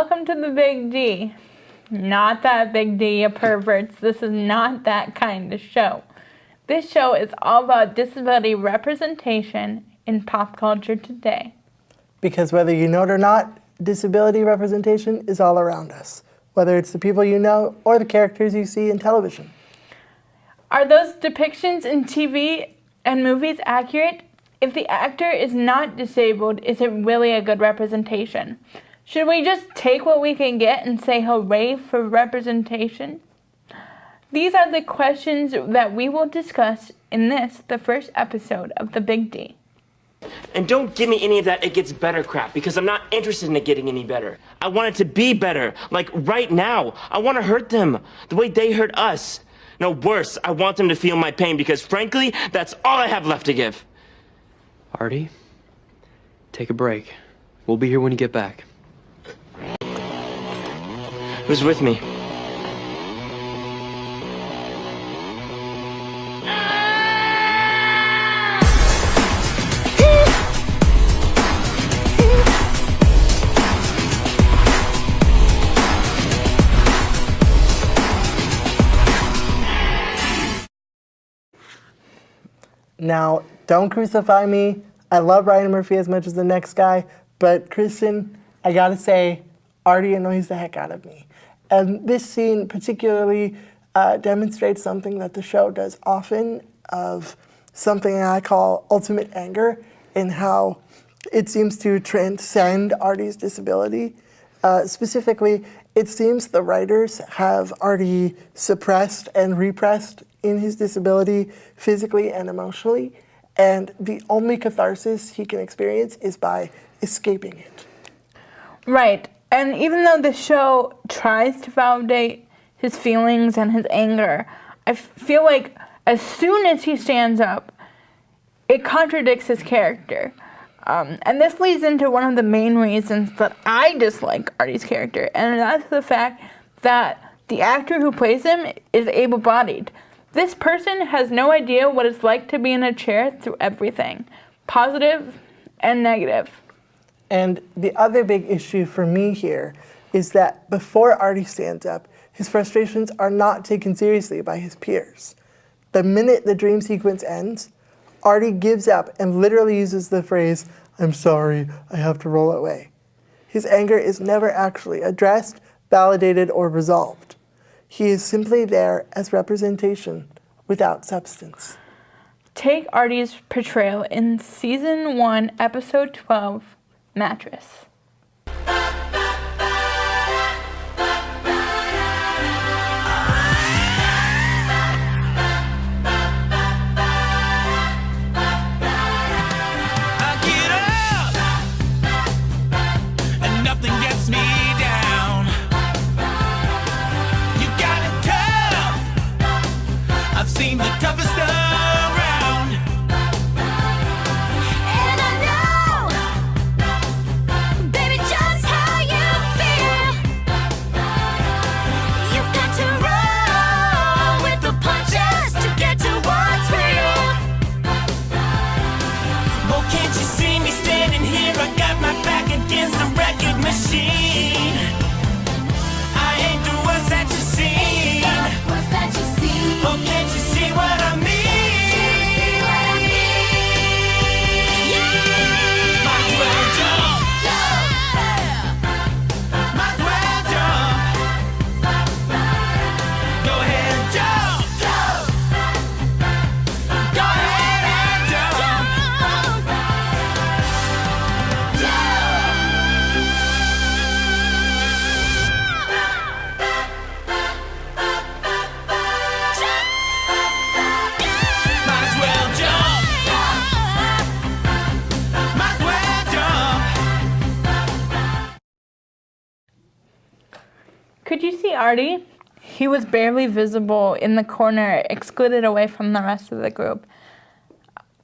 welcome to the Big D. Not that Big D, you perverts. This is not that kind of show. This show is all about disability representation in pop culture today. Because whether you know it or not, disability representation is all around us, whether it's the people you know or the characters you see in television. Are those depictions in TV and movies accurate? If the actor is not disabled, is it really a good representation? Should we just take what we can get and say hooray for representation? These are the questions that we will discuss in this, the first episode of The Big D. And don't give me any of that "it gets better" crap, because I'm not interested in it getting any better. I want it to be better, like right now. I want to hurt them the way they hurt us. No, worse, I want them to feel my pain, because frankly, that's all I have left to give. Artie, take a break. We'll be here when you get back. Who's with me? Now, don't crucify me. I love Ryan Murphy as much as the next guy, but Kristen, I gotta say, Artie annoys the heck out of me. And this scene particularly demonstrates something that the show does often, of something I call ultimate anger, in how it seems to transcend Artie's disability. Specifically, it seems the writers have Artie suppressed and repressed in his disability physically and emotionally, and the only catharsis he can experience is by escaping it. Right, and even though the show tries to validate his feelings and his anger, I feel like as soon as he stands up, it contradicts his character. And this leads into one of the main reasons that I dislike Artie's character, and that's the fact that the actor who plays him is able-bodied. This person has no idea what it's like to be in a chair through everything, positive and negative. And the other big issue for me here is that before Artie stands up, his frustrations are not taken seriously by his peers. The minute the dream sequence ends, Artie gives up and literally uses the phrase, "I'm sorry, I have to roll away." His anger is never actually addressed, validated, or resolved. He is simply there as representation without substance. Take Artie's portrayal in Season 1, Episode 12, Mattress. Seen the toughest around, and I know, baby, just how you feel. You've got to roll with the punches to get to what's real. Oh, can't you see me standing here? I got my back against the record machine. I ain't the worst that you've seen. Oh, can't you see what I mean? Yeah! Might as well jump. Might as well jump. Go ahead and jump. Go ahead and jump. Could you see Artie? He was barely visible in the corner, excluded away from the rest of the group.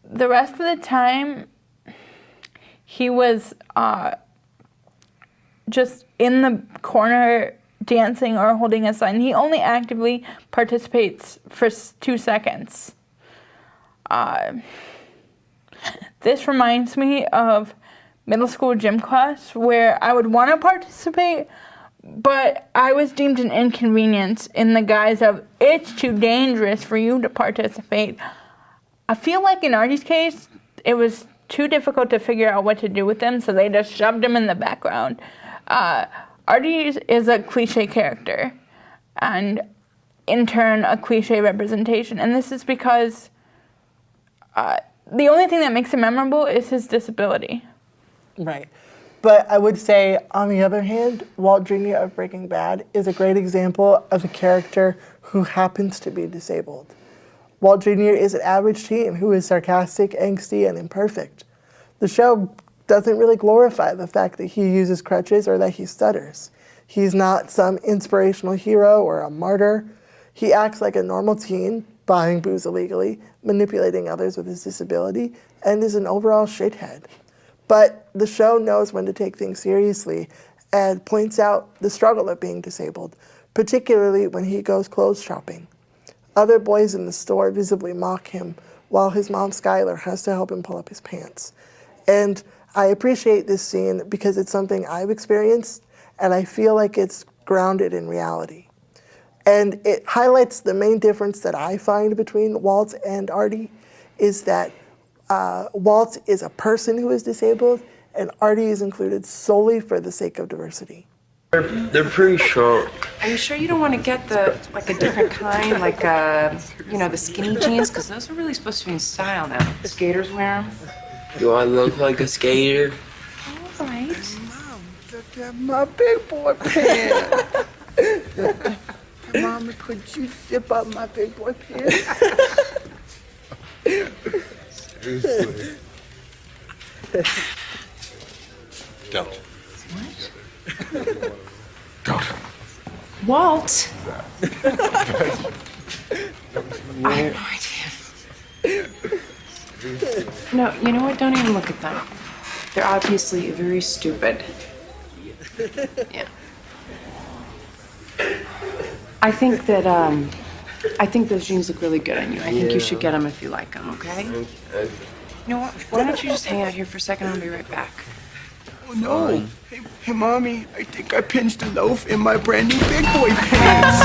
The rest of the time, he was just in the corner dancing or holding a sign. He only actively participates for 2 seconds. This reminds me of middle school gym class where I would want to participate, but I was deemed an inconvenience in the guise of it's too dangerous for you to participate. I feel like in Artie's case, it was too difficult to figure out what to do with him, so they just shoved him in the background. Artie is a cliche character, and in turn, a cliche representation. And this is because the only thing that makes him memorable is his disability. Right. But I would say, on the other hand, Walt Jr. of Breaking Bad is a great example of a character who happens to be disabled. Walt Jr. is an average teen who is sarcastic, angsty, and imperfect. The show doesn't really glorify the fact that he uses crutches or that he stutters. He's not some inspirational hero or a martyr. He acts like a normal teen, buying booze illegally, manipulating others with his disability, and is an overall shithead. But the show knows when to take things seriously and points out the struggle of being disabled, particularly when he goes clothes shopping. Other boys in the store visibly mock him, while his mom, Skylar, has to help him pull up his pants. And I appreciate this scene because it's something I've experienced, and I feel like it's grounded in reality. And it highlights the main difference that I find between Walt and Artie is that Walt is a person who is disabled, and Artie is included solely for the sake of diversity. They're pretty short. Are you sure you don't want to get a different kind, the skinny jeans? Because those are really supposed to be in style now. The skaters wear them. Do I look like a skater? All right. Mom, look at my big boy pants. Mama, could you zip up my big boy pants? Seriously. Don't. What? Don't. Walt. I have no idea. No, you know what? Don't even look at them. They're obviously very stupid. Yeah. I think those jeans look really good on you. I think you should get them if you like them, okay? You know what? Why don't you just hang out here for a second? I'll be right back. Oh, no. Hey, Mommy, I think I pinched a loaf in my brand new big boy pants.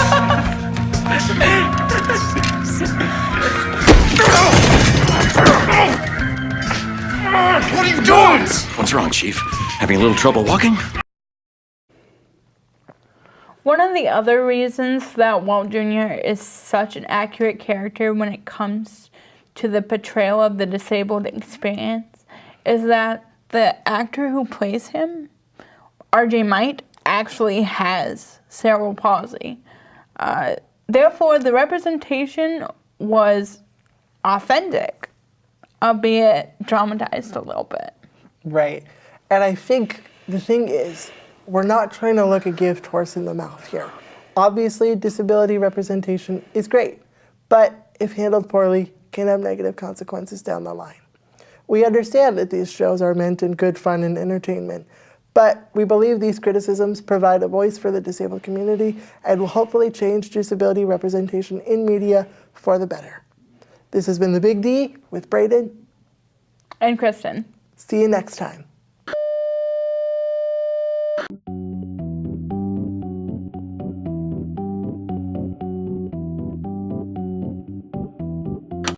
What are you doing? What's wrong, Chief? Having a little trouble walking? One of the other reasons that Walt Jr. is such an accurate character when it comes to the portrayal of the disabled experience is that the actor who plays him, R.J. Might, actually has cerebral palsy. Therefore, the representation was authentic, albeit dramatized a little bit. Right. And I think the thing is, we're not trying to look a gift horse in the mouth here. Obviously, disability representation is great, but if handled poorly, can have negative consequences down the line. We understand that these shows are meant in good fun and entertainment, but we believe these criticisms provide a voice for the disabled community and will hopefully change disability representation in media for the better. This has been The Big D with Braden And Kristen. See you next time.